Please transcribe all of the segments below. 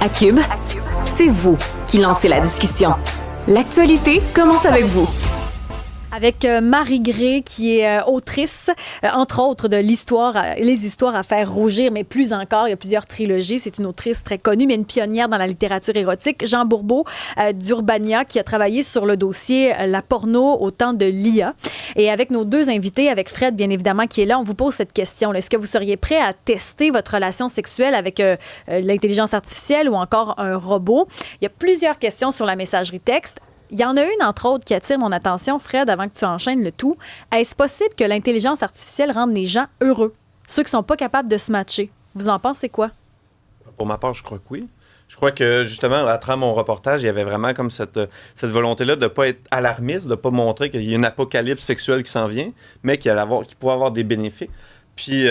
À Cube, c'est vous qui lancez la discussion. L'actualité commence avec vous. Avec Marie Gray, qui est autrice, entre autres, de Les histoires à faire rougir, mais plus encore, il y a plusieurs trilogies. C'est une autrice très connue, mais une pionnière dans la littérature érotique. Jean Bourbeau d'Urbania, qui a travaillé sur le dossier La porno au temps de l'IA. Et avec nos deux invités, avec Fred, bien évidemment, qui est là, on vous pose cette question. Est-ce que vous seriez prêt à tester votre relation sexuelle avec l'intelligence artificielle ou encore un robot? Il y a plusieurs questions sur la messagerie texte. Il y en a une, entre autres, qui attire mon attention, Fred, avant que tu enchaînes le tout. Est-ce possible que l'intelligence artificielle rende les gens heureux? Ceux qui ne sont pas capables de se matcher. Vous en pensez quoi? Pour ma part, je crois que oui. Je crois que, justement, à travers mon reportage, il y avait vraiment comme cette volonté-là de ne pas être alarmiste, de ne pas montrer qu'il y a une apocalypse sexuelle qui s'en vient, mais qu'il pourrait avoir des bénéfices. Puis,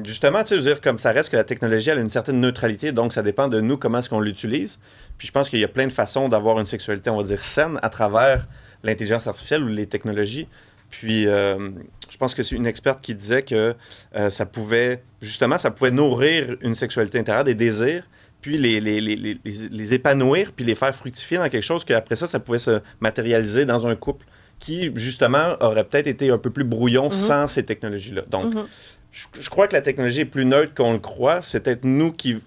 justement, tu sais, je veux dire, comme ça reste que la technologie, elle a une certaine neutralité, donc ça dépend de nous, comment est-ce qu'on l'utilise. Puis, je pense qu'il y a plein de façons d'avoir une sexualité, on va dire, saine à travers l'intelligence artificielle ou les technologies. Puis, je pense que c'est une experte qui disait que ça pouvait nourrir une sexualité intérieure, des désirs, puis les épanouir, puis les faire fructifier dans quelque chose qu'après ça pouvait se matérialiser dans un couple qui, justement, aurait peut-être été un peu plus brouillon sans ces technologies-là. Donc, je crois que la technologie est plus neutre qu'on le croit. C'est peut-être nous qui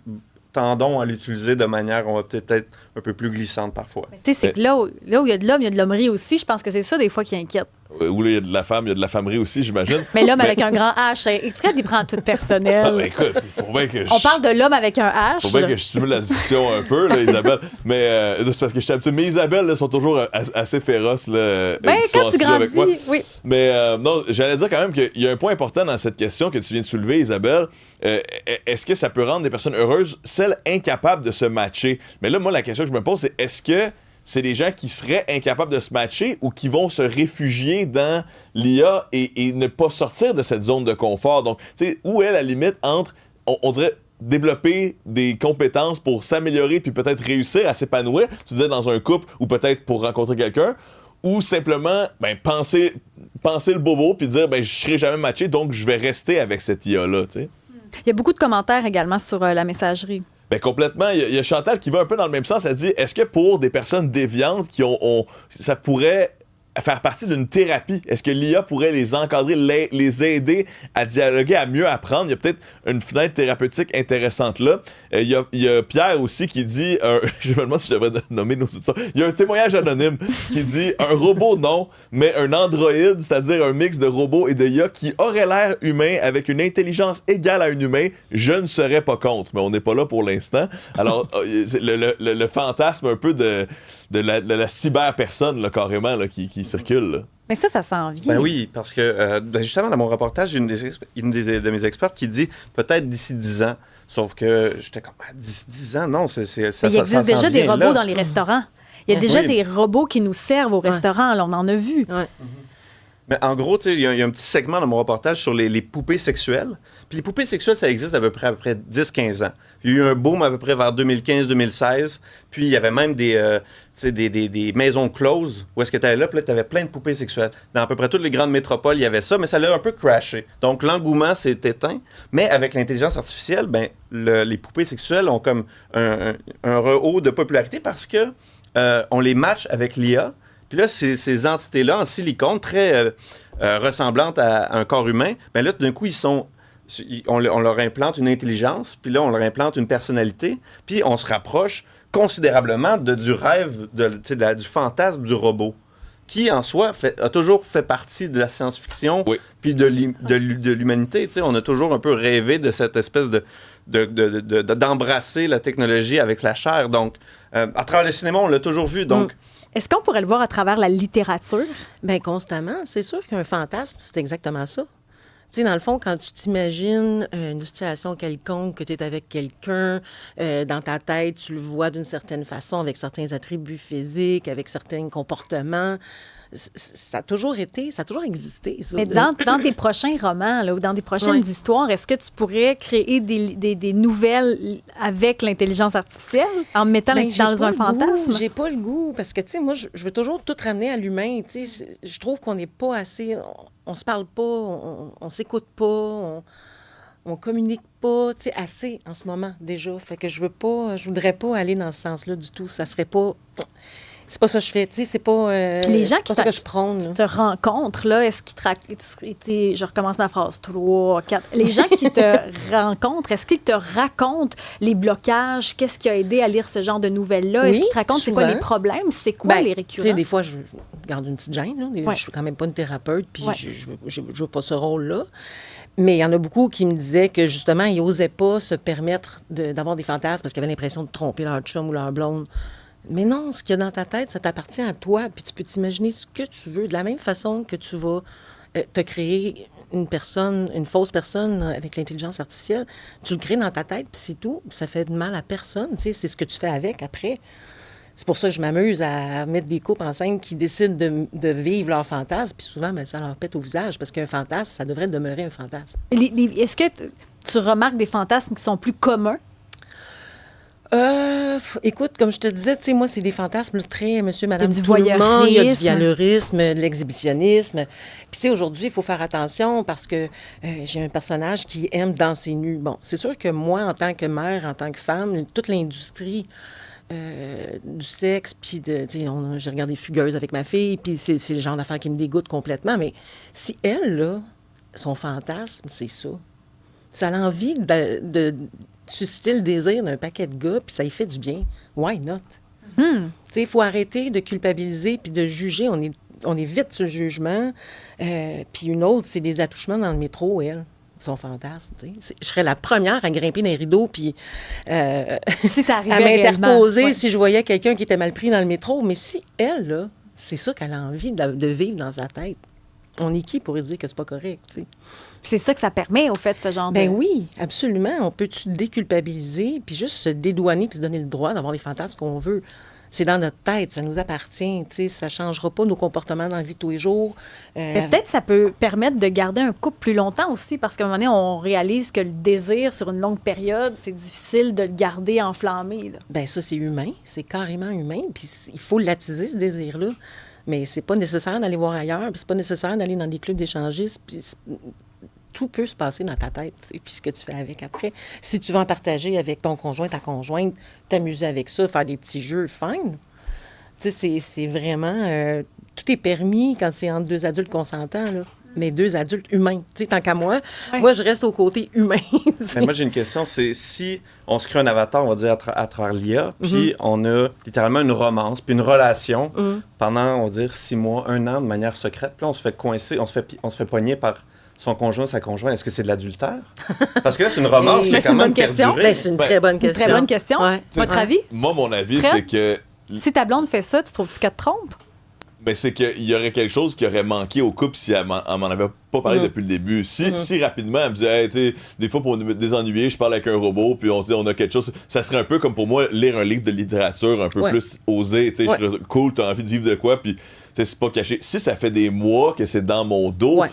tendons à l'utiliser de manière, on va peut-être être un peu plus glissante parfois. Tu sais, c'est que là où il y a de l'homme, il y a de l'hommerie aussi. Je pense que c'est ça, des fois, qui inquiète. Où là, il y a de la femme, il y a de la femmerie aussi, j'imagine. Mais l'homme avec un grand H, et Fred, il prend tout personnel. Écoute, il faut bien que On parle de l'homme avec un H. Il faut bien que je stimule la discussion un peu, là, Isabelle. Mais c'est parce que je suis habitué. Mais Isabelle, là, sont toujours assez féroces. Là, quand tu grandis, oui. Mais non, j'allais dire quand même qu'il y a un point important dans cette question que tu viens de soulever, Isabelle. Est-ce que ça peut rendre des personnes heureuses, celles incapables de se matcher? Mais là, moi, la question que je me pose, c'est est-ce que c'est des gens qui seraient incapables de se matcher ou qui vont se réfugier dans l'IA et ne pas sortir de cette zone de confort? Donc, tu sais, où est la limite entre, on dirait, développer des compétences pour s'améliorer puis peut-être réussir à s'épanouir, tu disais dans un couple ou peut-être pour rencontrer quelqu'un, ou simplement penser le bobo puis dire je serai jamais matché, donc je vais rester avec cette IA-là, tu sais. Il y a beaucoup de commentaires également sur la messagerie. Complètement. Il y a Chantal qui va un peu dans le même sens. Elle dit, est-ce que pour des personnes déviantes qui ça pourrait faire partie d'une thérapie? Est-ce que l'IA pourrait les encadrer, les aider à dialoguer, à mieux apprendre? Il y a peut-être une fenêtre thérapeutique intéressante là. Il y a Pierre aussi qui dit, je me demande si je devrais nommer nos ça. Il y a un témoignage anonyme qui dit, un robot non, mais un androïde, c'est-à-dire un mix de robot et de IA qui aurait l'air humain avec une intelligence égale à un humain, je ne serais pas contre. Mais on n'est pas là pour l'instant. Alors, le fantasme un peu de la cyber-personne, là, carrément, là, qui circule. Là. Mais ça s'en vient. Ben oui, parce que justement, dans mon reportage, une de mes expertes qui dit peut-être d'ici 10 ans. Sauf que j'étais comme, 10 ans, non, ça il existe déjà des robots dans les restaurants. Il y a déjà des robots qui nous servent au restaurant. Là, on en a vu. Ouais. Mais en gros, il y a un petit segment dans mon reportage sur les poupées sexuelles. Puis les poupées sexuelles, ça existe à peu près 10-15 ans. Il y a eu un boom à peu près vers 2015-2016. Puis il y avait même des maisons closes où est-ce que tu allais là, puis là, tu avais plein de poupées sexuelles. Dans à peu près toutes les grandes métropoles, il y avait ça, mais ça l'a un peu crashé. Donc l'engouement s'est éteint. Mais avec l'intelligence artificielle, les poupées sexuelles ont comme un rehaut de popularité parce que on les match avec l'IA. Puis là, ces entités-là en silicone, très ressemblantes à un corps humain, là, tout d'un coup, on leur implante une intelligence, puis là, on leur implante une personnalité, puis on se rapproche considérablement du rêve, du fantasme du robot, qui, en soi, a toujours fait partie de la science-fiction, puis de l'humanité. On a toujours un peu rêvé de cette espèce d'embrasser la technologie avec la chair. Donc, à travers le cinéma, on l'a toujours vu, donc... Est-ce qu'on pourrait le voir à travers la littérature? Bien, constamment. C'est sûr qu'un fantasme, c'est exactement ça. Tu sais, dans le fond, quand tu t'imagines une situation quelconque, que tu es avec quelqu'un, dans ta tête, tu le vois d'une certaine façon, avec certains attributs physiques, avec certains comportements. Ça a toujours existé. Ça. Mais dans tes prochains romans là, ou dans des prochaines histoires, est-ce que tu pourrais créer des nouvelles avec l'intelligence artificielle en mettant dans un fantasme? J'ai pas le goût, parce que, tu sais, moi, je veux toujours tout ramener à l'humain. Tu sais, je trouve qu'on n'est pas assez... On se parle pas, on s'écoute pas, on communique pas, tu sais, assez en ce moment déjà. Fait que je voudrais pas aller dans ce sens-là du tout. Ça serait pas... C'est pas ça que je fais, tu sais, c'est pas... Puis les gens c'est pas ça que je prône. qui te rencontrent, là, est-ce qu'ils je recommence ma phrase, 3, 4. Les gens qui te rencontrent, est-ce qu'ils te racontent les blocages? Qu'est-ce qui a aidé à lire ce genre de nouvelles-là? Oui, est-ce qu'ils te racontent c'est quoi souvent. les problèmes? C'est quoi les Tu récurrents? sais, des fois, je garde une petite gêne. Là. Ouais. Je suis quand même pas une thérapeute, puis Ouais. je joue pas ce rôle-là. Mais il y en a beaucoup qui me disaient que, justement, ils n'osaient pas se permettre d'avoir des fantasmes parce qu'ils avaient l'impression de tromper leur chum ou leur blonde. Mais non, ce qu'il y a dans ta tête, ça t'appartient à toi, puis tu peux t'imaginer ce que tu veux. De la même façon que tu vas te créer une fausse personne avec l'intelligence artificielle, tu le crées dans ta tête, puis c'est tout. Ça fait de mal à personne, tu sais, c'est ce que tu fais avec après. C'est pour ça que je m'amuse à mettre des couples enceintes qui décident de vivre leur fantasme, puis souvent, ça leur pète au visage, parce qu'un fantasme, ça devrait demeurer un fantasme. Est-ce que tu remarques des fantasmes qui sont plus communs? Écoute, comme je te disais, tu sais, moi, c'est des fantasmes là, très monsieur, madame, Il y a du tout le monde. Il y a du voyeurisme. voyeurisme, de l'exhibitionnisme. Puis, tu sais, aujourd'hui, il faut faire attention parce que j'ai un personnage qui aime danser nu. Bon, c'est sûr que moi, en tant que mère, en tant que femme, toute l'industrie du sexe, puis tu sais, j'ai regardé Fugueuse avec ma fille, puis c'est le genre d'affaire qui me dégoûte complètement. Mais si elle, là, son fantasme, c'est ça. Ça a l'envie de susciter le désir d'un paquet de gars, puis ça y fait du bien. Why not? Tu sais, il faut arrêter de culpabiliser puis de juger. On est vite ce jugement. Puis une autre, c'est des attouchements dans le métro, elle. Son fantasme, tu sais. Je serais la première à grimper dans les rideaux puis Si ça arrivait à m'interposer réellement, ouais. si je voyais quelqu'un qui était mal pris dans le métro. Mais si elle, là, c'est ça qu'elle a envie de vivre dans sa tête, on est qui pour lui dire que c'est pas correct, tu sais? C'est ça que ça permet, au fait, ce genre Ben de... oui, absolument. On peut déculpabiliser puis juste se dédouaner puis se donner le droit d'avoir les fantasmes qu'on veut. C'est dans notre tête, ça nous appartient, tu sais, ça changera pas nos comportements dans la vie de tous les jours. Mais peut-être que ça peut permettre de garder un couple plus longtemps aussi, parce qu'à un moment donné, on réalise que le désir sur une longue période, c'est difficile de le garder enflammé, là. Ben ça, c'est humain, c'est carrément humain, puis il faut l'attiser, ce désir-là. Mais c'est pas nécessaire d'aller voir ailleurs, puis c'est pas nécessaire d'aller dans des clubs d'échangistes, puis tout peut se passer dans ta tête, tu sais, puis ce que tu fais avec après. Si tu veux en partager avec ton conjoint, ta conjointe, t'amuser avec ça, faire des petits jeux, fine. Tu sais, c'est vraiment... tout est permis quand c'est entre deux adultes consentants, là. Mais deux adultes humains. Tu sais, tant qu'à moi, moi, je reste au côté humain. Tu sais. Mais moi, j'ai une question. C'est si on se crée un avatar, on va dire, à travers l'IA, puis on a littéralement une romance, puis une relation pendant, on va dire, 6 mois, 1 an, de manière secrète. Puis là, on se fait coincer, on se fait pogner par son conjoint, sa conjointe. Est-ce que c'est de l'adultère? Parce que là, c'est une romance qui a c'est quand une même bonne question. perduré. Ben, c'est une très bonne Une question. très bonne question. Ouais. Votre avis? Moi, mon avis, Fred? c'est que Si ta blonde fait ça, tu trouves-tu qu'elle te trompe? ben, c'est qu'il y aurait quelque chose qui aurait manqué au couple si elle m'en avait pas parlé depuis le début. Si rapidement, elle me disait, hey, tu sais, des fois, pour me désennuyer, je parle avec un robot, puis on a quelque chose. Ça serait un peu comme pour moi, lire un livre de littérature un peu plus osé. Tu sais, je serais cool, t'as envie de vivre de quoi, puis tu sais, c'est pas caché. Si ça fait des mois que c'est dans mon dos,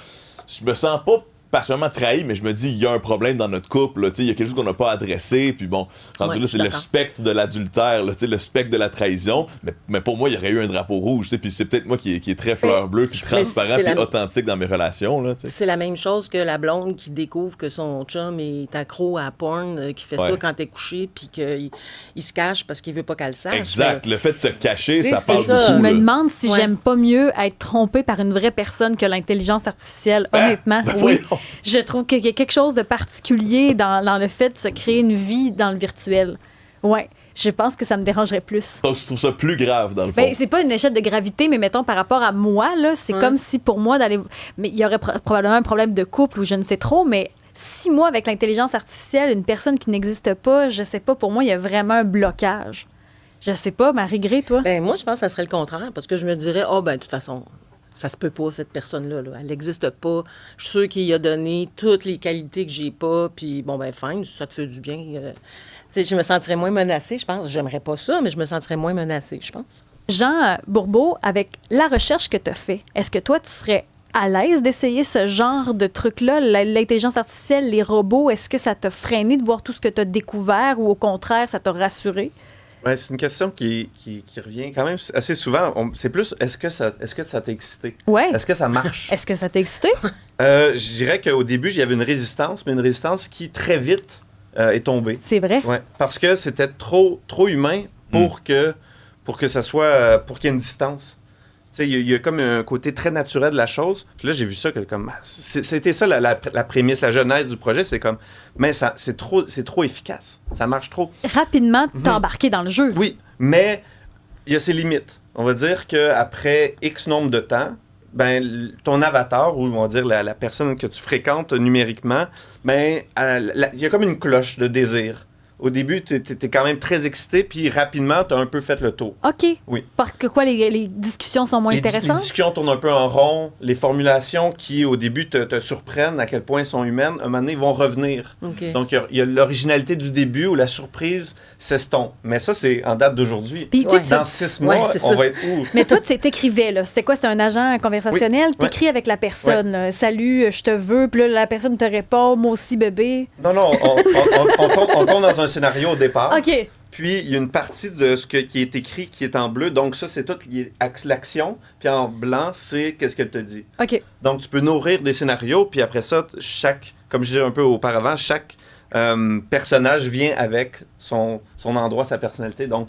je me sens pas particulièrement trahi, mais je me dis, il y a un problème dans notre couple, là, il y a quelque chose qu'on n'a pas adressé, puis bon, rendu là, c'est le spectre de l'adultère, là, le spectre de la trahison, mais pour moi, il y aurait eu un drapeau rouge, puis c'est peut-être moi qui est très fleur bleue, puis transparent, puis authentique dans mes relations. Là, c'est la même chose que la blonde qui découvre que son chum est accro à la porn, qui fait ça quand t'es couché, puis qu'il se cache parce qu'il veut pas qu'elle sache. Exact, le fait de se cacher, ça c'est parle ça. beaucoup. Je me là. demande si j'aime pas mieux être trompée par une vraie personne que l'intelligence artificielle. Honnêtement, oui. Voyons. Je trouve qu'il y a quelque chose de particulier dans le fait de se créer une vie dans le virtuel. Ouais, je pense que ça me dérangerait plus. Donc, tu trouves ça plus grave, dans le fond? Ben, c'est pas une échelle de gravité, mais mettons par rapport à moi, là, c'est comme si pour moi d'aller. Mais il y aurait probablement un problème de couple ou je ne sais trop, mais 6 mois avec l'intelligence artificielle, une personne qui n'existe pas, je sais pas, pour moi, il y a vraiment un blocage. Je sais pas, Marie-Gré, toi? Ben, moi, je pense que ça serait le contraire, parce que je me dirais, de toute façon, ça se peut pas, cette personne-là. Là. Elle n'existe pas. Je suis sûre qu'il a donné toutes les qualités que j'ai pas, puis bon, ben, fine, ça te fait du bien. Tu sais, je me sentirais moins menacée, je pense. J'aimerais pas ça, mais je me sentirais moins menacée, je pense. Jean Bourbeau, avec la recherche que tu as fait, est-ce que toi, tu serais à l'aise d'essayer ce genre de truc-là, l'intelligence artificielle, les robots? Est-ce que ça t'a freiné de voir tout ce que tu as découvert ou au contraire, ça t'a rassuré? Ouais, c'est une question qui revient quand même assez souvent. C'est plus, est-ce que ça t'a excité? Ouais. Est-ce que ça marche? Est-ce que ça t'a excité? Je dirais qu'au début, il y avait une résistance, mais une résistance qui, très vite, est tombée. C'est vrai? Ouais, parce que c'était trop humain pour que ça soit... pour qu'il y ait une distance. Tu sais, il y a comme un côté très naturel de la chose. Puis là, j'ai vu ça que comme... C'était ça la prémisse, la genèse du projet. C'est comme... Mais c'est trop efficace. Ça marche trop. Rapidement, t'as embarqué dans le jeu. Oui, mais il y a ses limites. On va dire qu'après X nombre de temps, ben, ton avatar, ou on va dire la personne que tu fréquentes numériquement, ben, il y a comme une cloche de désir. Au début, tu es quand même très excité, puis rapidement, tu as un peu fait le tour. OK. Oui. Parce que quoi, les discussions sont moins Les intéressantes? discussions tournent un peu en rond. Les formulations qui, au début, te surprennent à quel point elles sont humaines, à un moment donné, vont revenir. OK. Donc, il y a l'originalité du début où la surprise s'estompe. Mais ça, c'est en date d'aujourd'hui. Puis, tu sais, Dans 6 mois, c'est on ça. va être où? Mais toi, tu t'écrivais, là. C'était quoi? C'était un agent conversationnel? Oui. T'écris avec la personne. Salut, je te veux. Puis là, la personne te répond, moi aussi, bébé. Non, on tombe dans un scénario au départ. OK. Puis, il y a une partie de ce qui est écrit qui est en bleu. Donc, ça, c'est toute l'action. Puis, en blanc, c'est qu'est-ce qu'elle te dit. OK. Donc, tu peux nourrir des scénarios. Puis après ça, comme je disais un peu auparavant, chaque personnage vient avec son endroit, sa personnalité. Donc,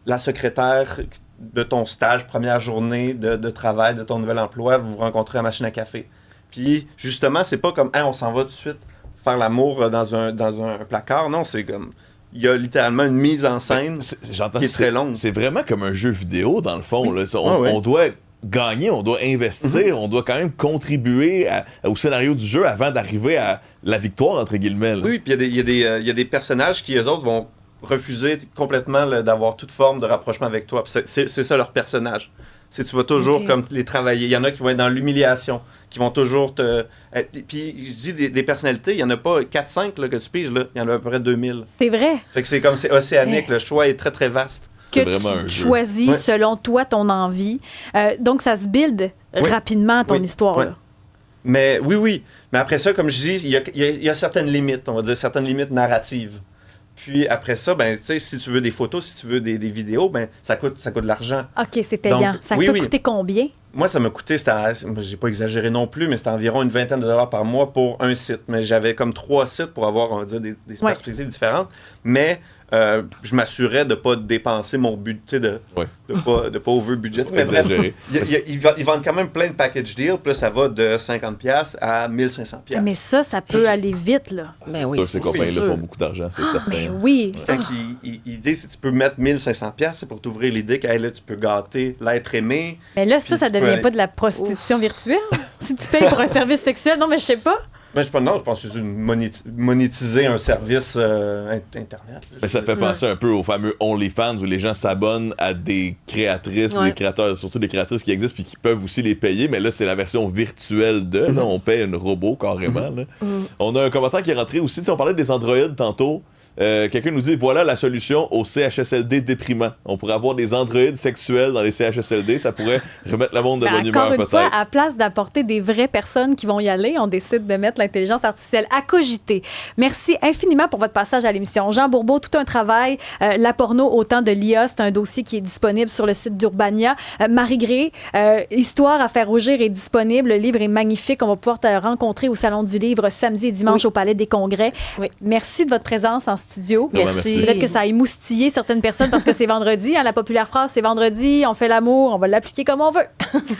la secrétaire de ton stage, première journée de travail, de ton nouvel emploi, vous vous rencontrez à la machine à café. Puis, justement, c'est pas comme hey, on s'en va tout de suite faire l'amour dans un placard. Non, c'est comme... Il y a littéralement une mise en scène J'entends, qui est très longue. C'est vraiment comme un jeu vidéo, dans le fond. Là. Ouais. On doit gagner, on doit investir, on doit quand même contribuer au scénario du jeu avant d'arriver à la victoire, entre guillemets. Là. Oui, puis il y a des personnages qui, eux autres, vont refuser complètement d'avoir toute forme de rapprochement avec toi. Puis c'est ça leur personnage. Tu vas toujours comme les travailler. Il y en a qui vont être dans l'humiliation, qui vont toujours te... Puis je dis des personnalités, il n'y en a pas 4-5 là, que tu piges, là. Il y en a à peu près 2000. C'est vrai. Fait que c'est océanique, le choix est très très vaste. Que C'est vraiment un tu jeu. choisis Ouais. selon toi ton envie. Donc, ça se build Oui. rapidement, ton Oui. histoire. Ouais. Là. Mais oui. Mais après ça, comme je dis, il y a certaines limites, on va dire, certaines limites narratives. Puis après ça, ben, tu sais, si tu veux des photos, si tu veux des vidéos, ben, ça coûte de l'argent. OK, c'est payant. Donc, Ça oui, t'a oui. coûté combien? Moi, ça m'a coûté, j'ai pas exagéré non plus, mais c'était environ une vingtaine de dollars par mois pour un site. Mais j'avais comme 3 sites pour avoir, on va dire, des Ouais. perspectives différentes. Mais je m'assurais de ne pas dépenser mon budget, tu sais, de pas over-budget. Mais bref, Exagéré. ils vendent quand même plein de package deals, puis là, ça va de 50$ à 1500$. Mais ça peut aller vite, là. Ben oui, sûr, ces c'est compagnies-là sûr. font beaucoup d'argent, c'est certain. Mais oui. Quand ils disent si tu peux mettre 1500$, c'est pour t'ouvrir l'idée que hey, là, tu peux gâter l'être aimé. Mais là, Puis ça tu peux devient aller- pas de la prostitution virtuelle? Si tu payes pour un service sexuel, non, mais je sais pas. Mais je pense que c'est monétiser un service Internet. là. Mais ça fait penser un peu au fameux OnlyFans où les gens s'abonnent à des créatrices, Ouais. des créateurs, surtout des créatrices qui existent puis qui peuvent aussi les payer. Mais là, c'est la version virtuelle de. Là, on paye un robot carrément. Là. On a un commentaire qui est rentré aussi. Tu sais, on parlait des androïdes tantôt. Quelqu'un nous dit voilà la solution au CHSLD déprimant. On pourrait avoir des androïdes sexuels dans les CHSLD. Ça pourrait remettre le monde de Ben, bonne humeur encore une fois, peut-être. à place d'apporter des vraies personnes qui vont y aller, on décide de mettre l'intelligence artificielle à cogiter. Merci infiniment pour votre passage à l'émission. Jean Bourbeau, tout un travail. La porno au temps de l'IA, c'est un dossier qui est disponible sur le site d'Urbania. Marie Gré, Histoire à faire rougir est disponible. Le livre est magnifique. On va pouvoir te rencontrer au Salon du Livre samedi et dimanche Oui. au Palais des Congrès. Oui. Merci de votre présence en studio. Ouais, merci. Peut-être que ça a émoustillé certaines personnes parce que c'est vendredi. Hein, la populaire phrase, c'est vendredi, on fait l'amour, on va l'appliquer comme on veut.